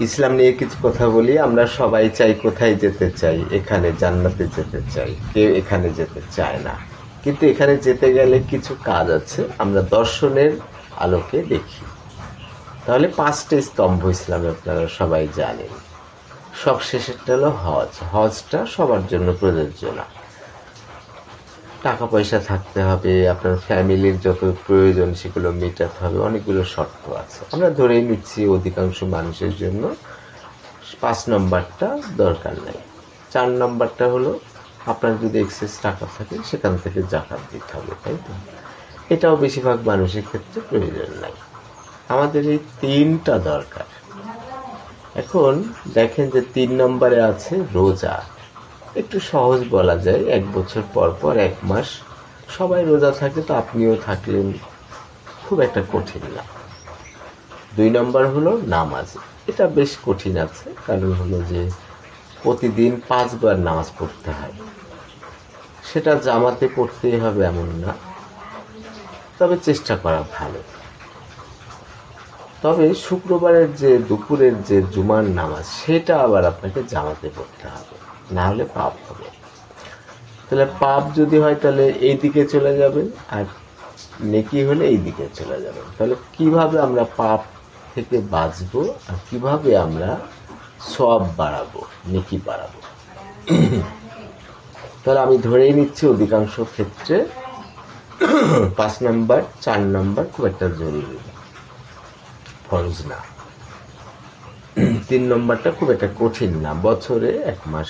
ইসলাম নিয়ে কিছু কথা বলি। আমরা সবাই চাই, কোথায় যেতে চাই? এখানে, জান্নাতে যেতে চাই। কেউ এখানে যেতে চায় না। কিন্তু এখানে যেতে গেলে কিছু কাজ আছে, আমরা দর্শনের আলোকে দেখি। তাহলে 5টি স্তম্ভ ইসলামে আপনারা সবাই জানেন। সবশেষেরটা হলো হজ। হজটা সবার জন্য প্রযোজ্য না। টাকা পয়সা থাকতে হবে, আপনার ফ্যামিলির যত প্রয়োজন সেগুলো মেটাতে হবে, অনেকগুলো শর্ত আছে। আমরা ধরেই নিচ্ছি অধিকাংশ মানুষের জন্য 5 নম্বরটা দরকার নেই। 4 নম্বরটা হলো আপনার যদি এক্সেস টাকা থাকে সেখান থেকে জাকাত দিতে হবে, তাই তো? এটাও বেশিরভাগ মানুষের ক্ষেত্রে প্রয়োজন নাই। আমাদের এই 3টা দরকার। এখন দেখেন যে 3 নম্বরে আছে রোজা। একটু সহজ বলা যায়, 1 বছর পর পর 1 মাস সবাই রোজা থাকে, তো আপনিও থাকলেন, খুব একটা কঠিন না। 2 নম্বর হলো নামাজ। এটা বেশ কঠিন আছে, কারণ হলো যে প্রতিদিন 5 বার নামাজ পড়তে হয়। সেটা জামাতে পড়তেই হবে এমন না, তবে চেষ্টা করা ভালো। তবে শুক্রবারের যে দুপুরের যে জুমার নামাজ, সেটা আবার আপনাকে জামাতে পড়তে হবে, না হলে পাপ হবে। তাহলে পাপ যদি হয় তাহলে এই দিকে চলে যাবেন, আর নেকি হলে এই দিকে চলে যাবেন। তাহলে কিভাবে আমরা পাপ থেকে বাঁচবো আর কিভাবে আমরা সওয়াব বাড়াবো, নেকি বাড়াবো? তাহলে আমি ধরেই নিচ্ছি অধিকাংশ ক্ষেত্রে 5 নাম্বার 4 নাম্বার খুব একটা জরুরি না, ফরজ না। 3 নম্বরটা খুব একটা কঠিন না, বছরে 1 মাস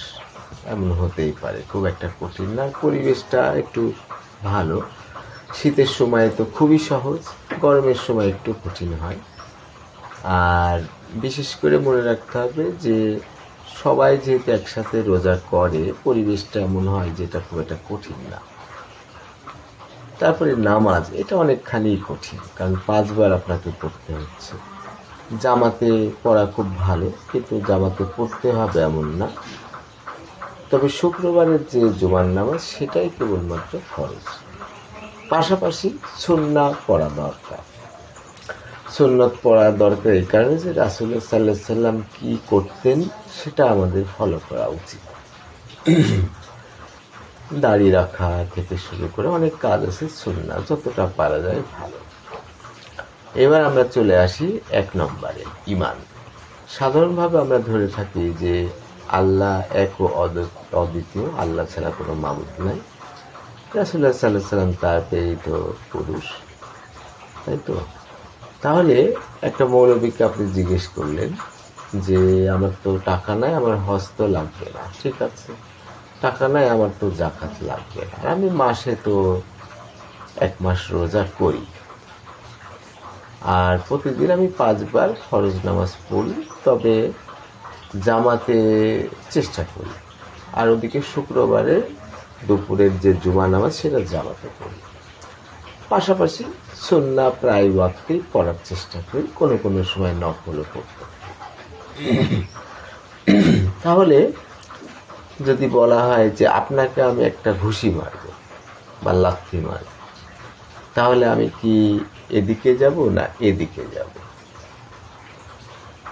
এমন হতেই পারে, খুব একটা কঠিন না। পরিবেশটা একটু ভালো। শীতের সময় তো খুবই সহজ, গরমের সময় একটু কঠিন হয়। আর বিশেষ করে মনে রাখতে হবে যে সবাই যেহেতু একসাথে রোজা করে, পরিবেশটা এমন হয় যেটা খুব একটা কঠিন না। তারপরে নামাজ, এটা অনেকখানি কঠিন, কারণ 5 বার আপনাকে পড়তে হচ্ছে। জামাতে পড়া খুব ভালো, কিন্তু জামাতে পড়তে হবে এমন না। তবে শুক্রবারের যে জুমার নামাজ, সেটাই কেবলমাত্র ফরজ। পাশাপাশি সুন্নাত পড়া দরকার। সুন্নত পড়া দরকার এই কারণে যে রাসূলুল্লাহ সাল্লাল্লাহু আলাইহি সাল্লাম কি করতেন সেটা আমাদের ফলো করা উচিত। দাড়ি রাখা থেকে শুরু করে অনেক কাজ আছে, সুন্নাত যতটা পারা যায় ভালো। এবার আমরা চলে আসি 1 নম্বরে, ঈমান। সাধারণভাবে আমরা ধরে থাকি যে আল্লাহ এক ও অদ্বিতীয়, আল্লাহ ছাড়া কোনো মাবুদ নাই। রাসূলুল্লাহ সাল্লাল্লাহু আলাইহি সাল্লাম তার প্রেরিত পুরুষ, তাই তো? তাহলে একটা মৌলবীকে আপনি জিজ্ঞেস করলেন যে আমার তো টাকা নাই, আমার হজ তো লাগবে না, ঠিক আছে। টাকা নাই, আমার তো জাকাত লাগবে না, আর আমি মাসে তো 1 মাস রোজা করি, আর প্রতিদিন আমি 5 বার ফরজ নামাজ পড়ি, তবে জামাতে চেষ্টা করি, আর ওদিকে শুক্রবারে দুপুরের যে জুমা নামাজ সেটা জামাতে পড়ি। পাশাপাশি সুন্নাহ প্রায় ওয়াক্তেই পড়ার চেষ্টা করি, কোনো কোনো সময় নফলও পড়তে। তাহলে যদি বলা হয় যে আপনাকে আমি একটা ঘুষি মারব বা লাথি মারব, তাহলে আমি কি এদিকে যাব না এদিকে যাব?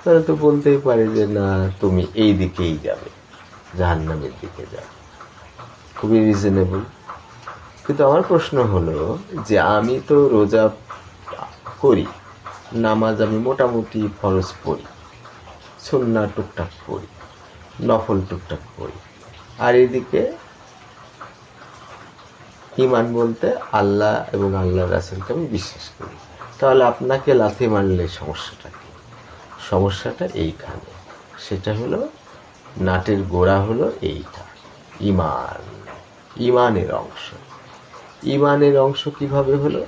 তাহলে তো বলতেই পারে যে না, তুমি এই দিকেই যাবে, জাহান্নামের দিকে যাবে। খুবই রিজনেবল। কিন্তু আমার প্রশ্ন হলো যে আমি তো রোজা করি, নামাজ আমি মোটামুটি ফরজ পড়ি, সুন্নাহ টুকটাক পড়ি, নফল টুকটাক পড়ি, আর এদিকে ঈমান বলতে আল্লাহ এবং আল্লাহ রাসূলকে আমি বিশ্বাস করি। তাহলে আপনাকে লাথি মারলে সমস্যাটা কি? সমস্যাটা এইখানে। সেটা হলো নাটের গোড়া হলো এইটা, ঈমান, ঈমানের অংশ। ঈমানের অংশ কিভাবে হলো?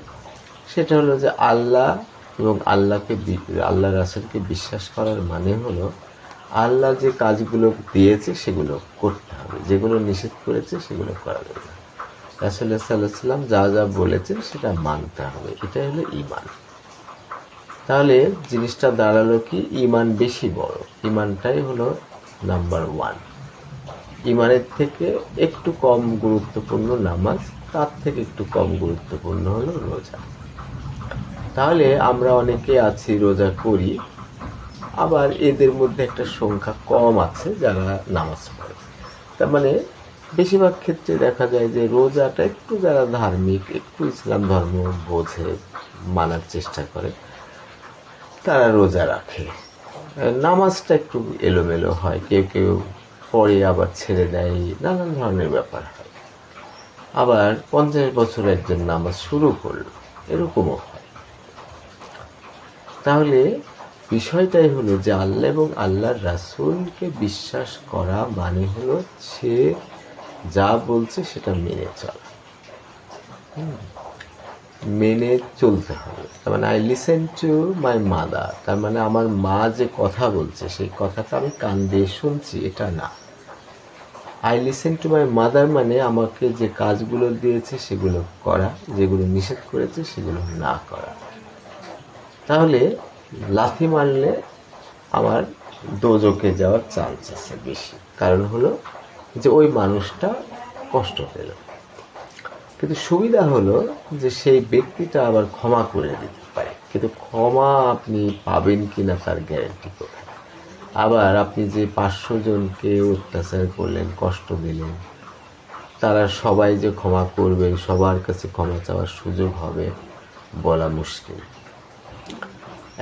সেটা হলো যে আল্লাহ এবং আল্লাহ রাসূলকে বিশ্বাস করার মানে হলো আল্লাহ যে কাজগুলো দিয়েছে সেগুলো করতে হবে, যেগুলো নিষেধ করেছে সেগুলো করা যাবে না। রাসূলুল্লাহ সাল্লাল্লাহু আলাইহি ওয়াসাল্লাম যা যা বলেছেন সেটা মানতে হবে, এটাই হলো ঈমান। তাহলে জিনিসটা দাঁড়ালো কি, ঈমান বেশি বড়, ঈমানটাই হলো নাম্বার 1। ঈমানের থেকে একটু কম গুরুত্বপূর্ণ নামাজ, তার থেকে একটু কম গুরুত্বপূর্ণ হলো রোজা। তাহলে আমরা অনেকে আছি রোজা করি, আবার এদের মধ্যে একটা সংখ্যা কম আছে যারা নামাজ পড়ে। তার মানে বেশিরভাগ ক্ষেত্রে দেখা যায় যে রোজাটা একটু যারা ধার্মিক, একটু ইসলাম ধর্ম বোঝে, মানার চেষ্টা করে, তারা রোজা রাখে। নামাজটা একটু এলোমেলো হয়, কেউ কেউ পরে আবার ছেড়ে দেয়, নানান ধরনের ব্যাপার হয়। আবার 50 বছর একজন নামাজ শুরু করলো, এরকমও হয়। তাহলে বিষয়টাই হলো যে আল্লাহ এবং আল্লাহর রাসূলকে বিশ্বাস করা মানে হলো সে যা বলছে সেটা মেনে চলা, মেনে চলতে হবে। তার মানে I listen to my mother, তার মানে আমার মা যে কথা বলছে সেই কথাটা আমি কান দিয়ে শুনছি, এটা না। I listen to my mother মানে আমাকে যে কাজগুলো দিয়েছে সেগুলো করা, যেগুলো নিষেধ করেছে সেগুলো না করা। তাহলে লাথি মারলে আমার দোজখে যাওয়ার চান্স আছে বেশি, কারণ হলো যে ওই মানুষটা কষ্ট পেল। কিন্তু সুবিধা হলো যে সেই ব্যক্তিটা আবার ক্ষমা করে দিতে পারে, কিন্তু ক্ষমা আপনি পাবেন কিনা তার গ্যারান্টি কোথায়? আবার আপনি যে 500 জনকে অত্যাচার করলেন, কষ্ট দিলেন, তারা সবাই যে ক্ষমা করবে, সবার কাছে ক্ষমা চাওয়ার সুযোগ হবে, বলা মুশকিল।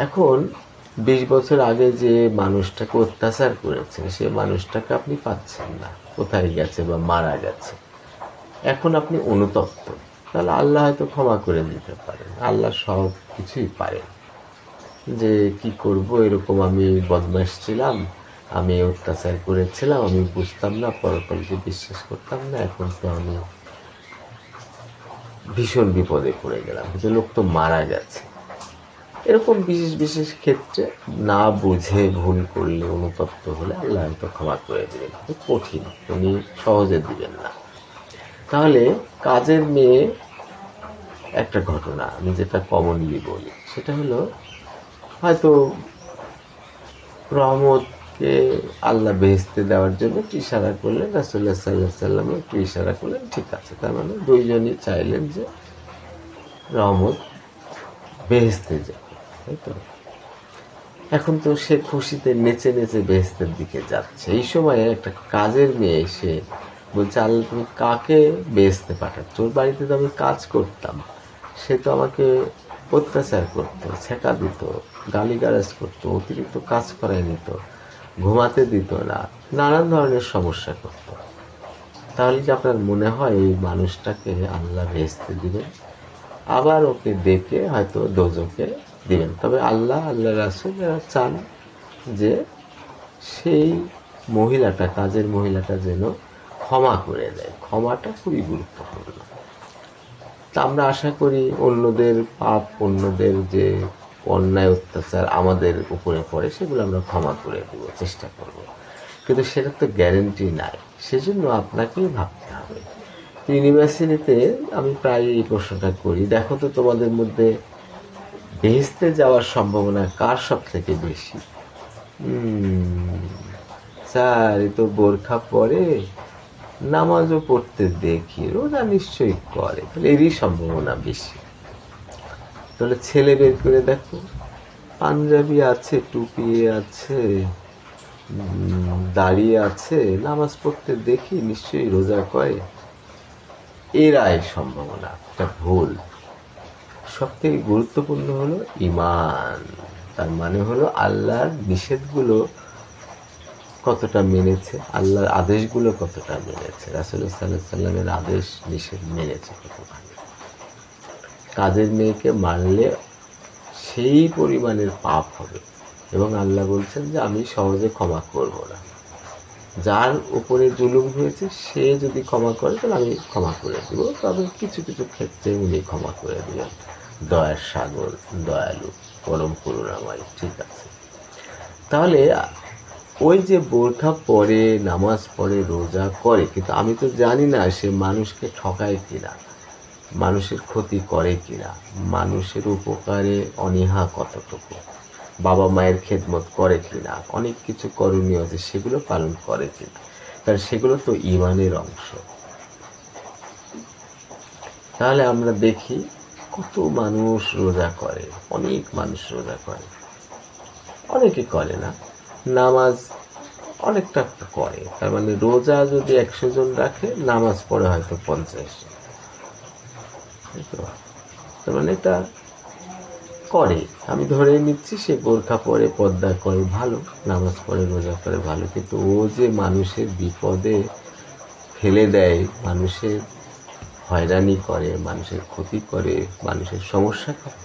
এখন 20 বছর আগে যে মানুষটাকে অত্যাচার করেছেন সে মানুষটাকে আপনি পাচ্ছেন না, কোথায় গেছে বা মারা গেছে। এখন আপনি অনুতপ্ত, তাহলে আল্লাহ হয়তো ক্ষমা করে দিতে পারেন। আল্লাহ সব কিছুই পারেন, যে কি করব, এরকম আমি বদমাশ ছিলাম, আমি অত্যাচার করেছিলাম, আমি বুঝতাম না, পরকালকে বিশ্বাস করতাম না, এখন তো আমি ভীষণ বিপদে পড়ে গেলাম, কিন্তু লোক তো মারা গেছে। এরকম বিশেষ বিশেষ ক্ষেত্রে না বুঝে ভুল করলে, অনুতপ্ত হলে আল্লাহ হয়তো ক্ষমা করে দেবেন, কিন্তু কঠিন, উনি সহজে দিবেন না। তাহলে কাজের মেয়ে একটা ঘটনা আমি যেটা কমনলি বলি, সেটা হলো হয়তো রহমতকে আল্লাহ বেহেশতে দেওয়ার জন্য একটু ইশারা করলেন, রাসূলুল্লাহ সাল্লাল্লাহু আলাইহি ওয়াসাল্লাম একটু ইশারা করলেন, ঠিক আছে। তার মানে দুইজনই চাইলেন যে রহমত বেহেশতে যাবে, তাই তো? এখন তো সে খুশিতে নেচে নেচে বেহেশতের দিকে যাচ্ছে। এই সময়ে একটা কাজের মেয়ে এসে বলছে, আল্লাহ তুমি কাকে বেহেশতে পাঠাচ্ছ? ওর বাড়িতে তো আমি কাজ করতাম, সে তো আমাকে অত্যাচার করতো, ছেঁকা দিত, গালিগালাজ করতো, অতিরিক্ত কাজ করায় নিত, ঘুমাতে দিত না, নানান ধরনের সমস্যা করত। তাহলে কি আপনার মনে হয় এই মানুষটাকে আল্লাহ বেহেশতে দিবেন? আবার ওকে ডেকে হয়তো দোজখে দিবেন। তবে আল্লাহ, আল্লাহ রাসূল এরা চান যে সেই মহিলাটা, কাজের মহিলাটা যেন ক্ষমা করে দেয়। ক্ষমাটা খুবই গুরুত্বপূর্ণ। তা আমরা আশা করি অন্যদের পাপ, অন্যদের যে অন্যায় অত্যাচার আমাদের উপরে পড়ে সেগুলো আমরা ক্ষমা করে দেব, চেষ্টা করব। কিন্তু সেটা তো গ্যারেন্টি নাই, সেজন্য আপনাকেই ভাবতে হবে। ইউনিভার্সিটিতে আমি প্রায় এই প্রশ্নটা করি, দেখো তো তোমাদের মধ্যে বেহেশতে যাওয়ার সম্ভাবনা কার সব থেকে বেশি? স্যার এ তো বোরখা পরে, নামাজও পড়তে দেখি, রোজা নিশ্চয়ই করে, তাহলে এরই সম্ভাবনা বেশি। তাহলে ছেলে বের করে দেখো, পাঞ্জাবি আছে, টুপি আছে, দাঁড়িয়ে আছে, নামাজ পড়তে দেখি, নিশ্চয়ই রোজা করে, এরাই সম্ভাবনা। এটা ভুল। সব থেকে গুরুত্বপূর্ণ হলো ঈমান। তার মানে হলো আল্লাহর নিষেধগুলো কতটা মেনেছে, আল্লাহর আদেশগুলো কতটা মেনেছে, রাসূলুল্লাহ সাল্লাল্লাহু আলাইহি ওয়াসাল্লামের আদেশ নিষেধ মেনেছে কতটা। কাজের মেয়েকে মারলে সেই পরিমাণের পাপ হবে, এবং আল্লাহ বলছেন যে আমি সহজে ক্ষমা করব না। যার উপরে জুলুম হয়েছে সে যদি ক্ষমা করে তাহলে আমি ক্ষমা করে দেব, তবে কিছু কিছু ক্ষেত্রে উনি ক্ষমা করে দিবেন। দয়ার সাগর, দয়ালু, পরম করুণাময়, ঠিক আছে। তাহলে ওই যে বোরখা পরে, নামাজ পড়ে, রোজা করে, কিন্তু আমি তো জানি না সে মানুষকে ঠকায় কিনা, মানুষের ক্ষতি করে কিনা, মানুষের উপকারে অনীহা কতটুকু, বাবা মায়ের খেদমত করে কিনা, অনেক কিছু করণীয় আছে সেগুলো পালন করে কিনা, কারণ সেগুলো তো ঈমানের অংশ। তাহলে আমরা দেখি কত মানুষ রোজা করে, অনেক মানুষ রোজা করে, অনেকে করে না। নামাজ অনেকটা করে, তার মানে রোজা যদি 100 জন রাখে, নামাজ পড়ে হয়তো 50 জন। তার মানে এটা করে, আমি ধরে নিচ্ছি সে বোরখা পরে পর্দা করে ভালো, নামাজ পড়ে রোজা করে ভালো, কিন্তু ও যে মানুষের বিপদে ফেলে দেয়, মানুষের হয়রানি করে, মানুষের ক্ষতি করে, মানুষের সমস্যা করে,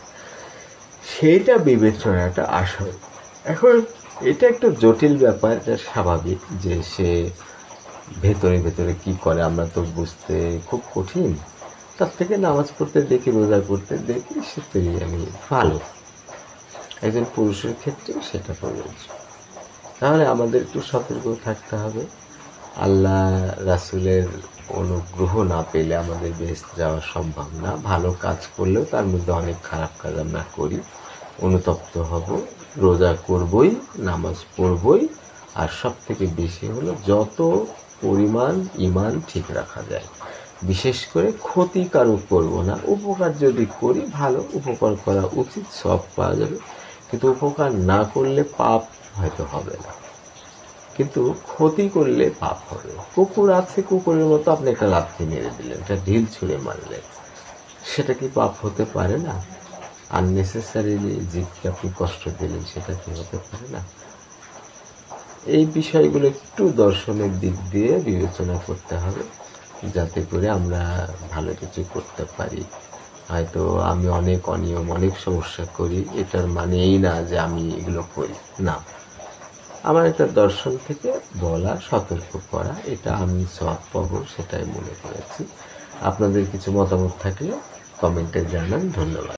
সেইটা বিবেচনাটা আসল। এখন এটা একটা জটিল ব্যাপার, এটা স্বাভাবিক যে সে ভেতরে ভেতরে কি করে আমরা তো বুঝতে খুব কঠিন। তার থেকে নামাজ পড়তে দেখি, রোজা করতে দেখি, সেটাই আমি ভালো। একজন পুরুষের ক্ষেত্রে সেটা প্রযোজ্য। তাহলে আমাদের একটু সতর্ক থাকতে হবে। আল্লাহ রাসূলের অনুগ্রহ না পেলে আমাদের বেহেশত যাওয়া সম্ভব না। ভালো কাজ করলেও তার মধ্যে অনেক খারাপ কাজ আমরা করি। অনুতপ্ত হব, রোজা করবই, নামাজ পড়বই, আর সব থেকে বেশি হলো যত পরিমাণ ঈমান ঠিক রাখা যায়। বিশেষ করে ক্ষতিকারক করব না, উপকার যদি করি ভালো, উপকার করা উচিত, সব পাওয়া যাবে। কিন্তু উপকার না করলে পাপ হয়তো হবে না, কিন্তু ক্ষতি করলে পাপ হবে। কুকুর আছে, কুকুরের মতো আপনি একটা লাথি মেরে দিলেন, একটা ঢিল ছুঁড়ে মারলেন, সেটা কি পাপ হতে পারে না? আননেসেসারিলি জীবকে আপনি কষ্ট দিলেন, সেটা কি হতে পারে না? এই বিষয়গুলো একটু দর্শনের দিক দিয়ে বিবেচনা করতে হবে, যাতে করে আমরা ভালো কিছু করতে পারি। হয়তো আমি অনেক অনিয়ম, অনেক সমস্যা করি, এটার মানে এই না যে আমি এগুলো করি না। আমার একটা দর্শন থেকে বলা, সতর্ক করা, এটা আমি সওয়াব পাবো সেটাই মনে করেছি। আপনাদের কিছু মতামত থাকলে কমেন্টে জানান। ধন্যবাদ।